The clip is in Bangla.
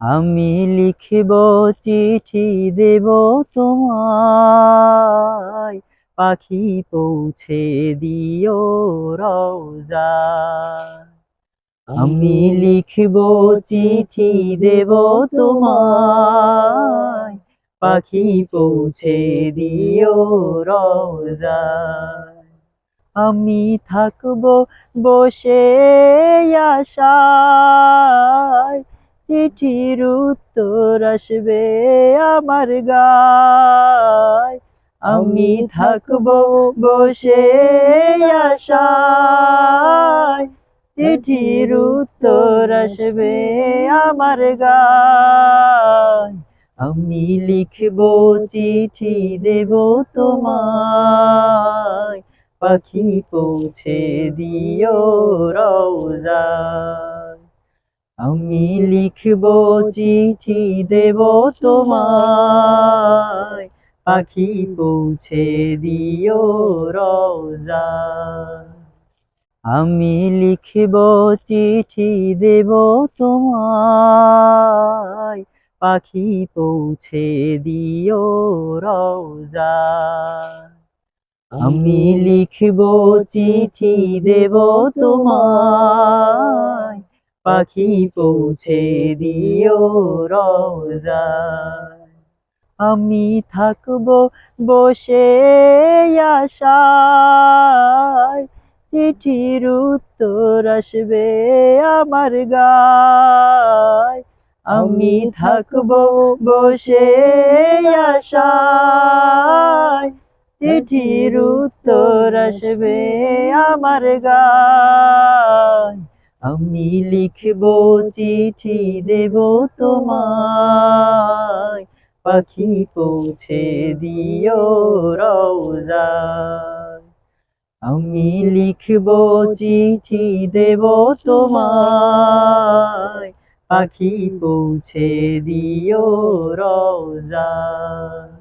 আমি লিখিব চিঠি দেব তোমায়, পাখি পৌঁছে দিও রওজায়। আমি লিখিব চিঠি দেব তোমায়, পাখি পৌঁছে দিও রওজায়। আমি থাকব বসে আশায়, চিঠির উত্তর আসবে আমার গায়। আমি থাকব বসে আশায়, চিঠির উত্তর আসবে আমার গায়। আমি লিখব চিঠি দেব তোমায়, পাখি পৌঁছে দিও রওজায়। আমি লিখব চিঠি দেব তোমায়, পাখি পৌঁছে দিও রওজায়। আমি লিখব চিঠি দেব তোমায়, পাখি পৌঁছে দিও রওজায়। আমি লিখব চিঠি দেব তোমায়, পাখি পৌঁছে দিও রওজায়। আমি থাকব বসে আশায়, চিঠির উত্তর আসবে আমার গায়। আমি থাকব বসে আশায়, চিঠির উত্তর আসবে আমার গায়। আমি লিখব চিঠি দেব তোমায়, পাখি পৌঁছে দিও রওজায়। আমি লিখব চিঠি দেব তোমায়, পাখি পৌঁছে দিও রওজায়।